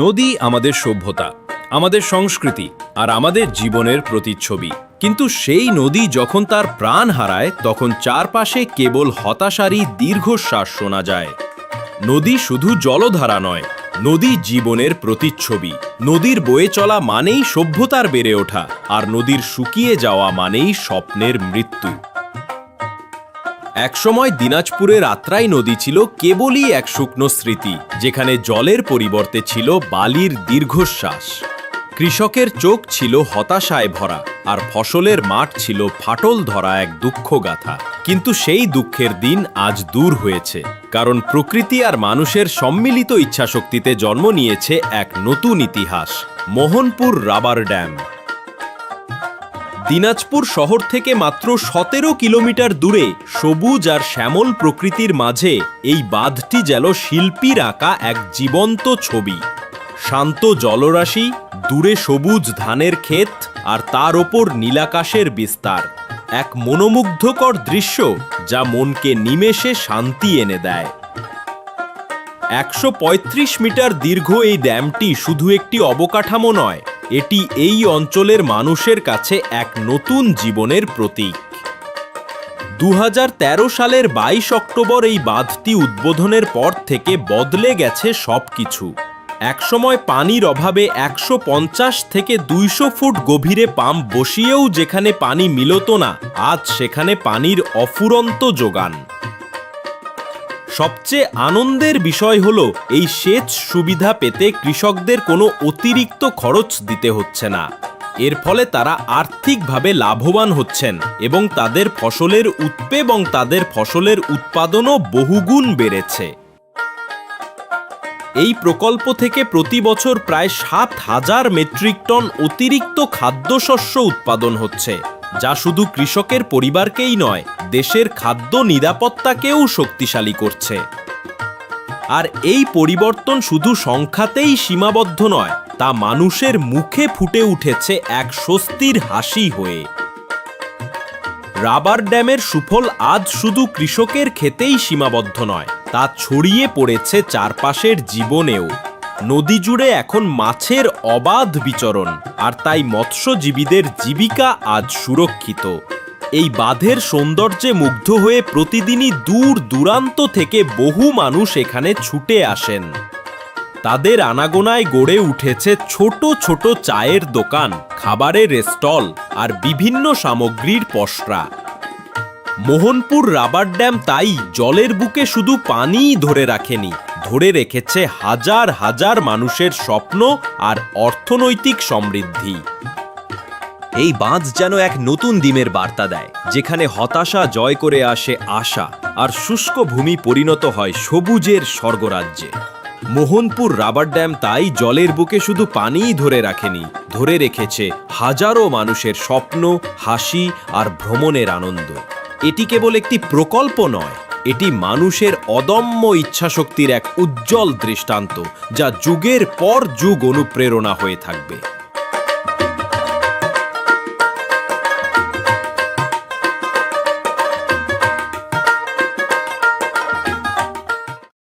নদী আমাদের সভ্যতা, আমাদের সংস্কৃতি আর আমাদের জীবনের প্রতিচ্ছবি। কিন্তু সেই নদী যখন তার প্রাণ হারায় তখন চারপাশে কেবল হতাশারই দীর্ঘশ্বাস শোনা যায়। নদী শুধু জলধারা নয়, নদী জীবনের প্রতিচ্ছবি। নদীর বয়ে চলা মানেই সভ্যতার বেড়ে ওঠা, আর নদীর শুকিয়ে যাওয়া মানেই স্বপ্নের মৃত্যু। একসময় দিনাজপুরের আত্রাই নদী ছিল কেবলই এক শুকনো স্মৃতি, যেখানে জলের পরিবর্তে ছিল বালির দীর্ঘশ্বাস। কৃষকের চোখ ছিল হতাশায় ভরা, আর ফসলের মাঠ ছিল ফাটল ধরা এক দুঃখগাথা। কিন্তু সেই দুঃখের দিন আজ দূর হয়েছে, কারণ প্রকৃতি আর মানুষের সম্মিলিত ইচ্ছাশক্তিতে জন্ম নিয়েছে এক নতুন ইতিহাস, মোহনপুর রাবার ড্যাম। দিনাজপুর শহর থেকে মাত্র ১৭ কিলোমিটার দূরে সবুজ আর শ্যামল প্রকৃতির মাঝে এই বাঁধটি যেন শিল্পীর আঁকা এক জীবন্ত ছবি। শান্ত জলরাশি, দূরে সবুজ ধানের ক্ষেত, আর তার ওপর নীলাকাশের বিস্তার। এক মনোমুগ্ধকর দৃশ্য যা মনকে নিমেষে শান্তি এনে দেয়। ১৩৫ মিটার দীর্ঘ এই ড্যামটি শুধু একটি অবকাঠামো নয়, এটি এই অঞ্চলের মানুষের কাছে এক নতুন জীবনের প্রতীক। ২০১৩ সালের ২২ অক্টোবর এই বাঁধটি উদ্বোধনের পর থেকে বদলে গেছে সবকিছু। একসময় পানির অভাবে ১৫০ থেকে ২০০ ফুট গভীরে পাম্প বসিয়েও যেখানে পানি মিলত না, আজ সেখানে পানির অফুরন্ত যোগান। সবচেয়ে আনন্দের বিষয় হলো এই সেচ সুবিধা পেতে কৃষকদের কোনো অতিরিক্ত খরচ দিতে হচ্ছে না। এর ফলে তারা আর্থিকভাবে লাভবান হচ্ছেন এবং তাদের ফসলের উৎপাদনও বহুগুণ বেড়েছে। এই প্রকল্প থেকে প্রতি বছর প্রায় ৭,০০০ মেট্রিক টন অতিরিক্ত খাদ্যশস্য উৎপাদন হচ্ছে, যা শুধু কৃষকের পরিবারকেই নয়, দেশের খাদ্য নিরাপত্তাকেও শক্তিশালী করছে। আর এই পরিবর্তন শুধু সংখ্যাতেই সীমাবদ্ধ নয়, তা মানুষের মুখে ফুটে উঠেছে এক স্বস্তির হাসি হয়ে। রাবার ড্যামের সুফল আজ শুধু কৃষকের ক্ষেতেই সীমাবদ্ধ নয়, তা ছড়িয়ে পড়েছে চারপাশের জীবনেও। নদী জুড়ে এখন মাছের অবাধ বিচরণ, আর তাই মৎস্যজীবীদের জীবিকা আজ সুরক্ষিত। এই বাঁধের সৌন্দর্যে মুগ্ধ হয়ে প্রতিদিনই দূর দূরান্ত থেকে বহু মানুষ এখানে ছুটে আসেন। তাদের আনাগোনায় গড়ে উঠেছে ছোট ছোট চায়ের দোকান, খাবারের স্টল আর বিভিন্ন সামগ্রীর পসরা। মোহনপুর রাবার ড্যাম তাই জলের বুকে শুধু পানিই ধরে রাখেনি, ধরে রেখেছে হাজার হাজার মানুষের স্বপ্ন আর অর্থনৈতিক সমৃদ্ধি। এই বাঁধ যেন এক নতুন দিনের বার্তা দেয়, যেখানে হতাশা জয় করে আসে আশা, আর শুষ্ক ভূমি পরিণত হয় সবুজের স্বর্গরাজ্যে। মোহনপুর রাবার ড্যাম তাই জলের বুকে শুধু পানিই ধরে রাখেনি, ধরে রেখেছে হাজারো মানুষের স্বপ্ন, হাসি আর ভ্রমণের আনন্দ। এটি কেবল একটি প্রকল্প নয়, এটি মানুষের অদম্য ইচ্ছাশক্তির এক উজ্জ্বল দৃষ্টান্ত, যা যুগের পর যুগ অনুপ্রেরণা হয়ে থাকবে।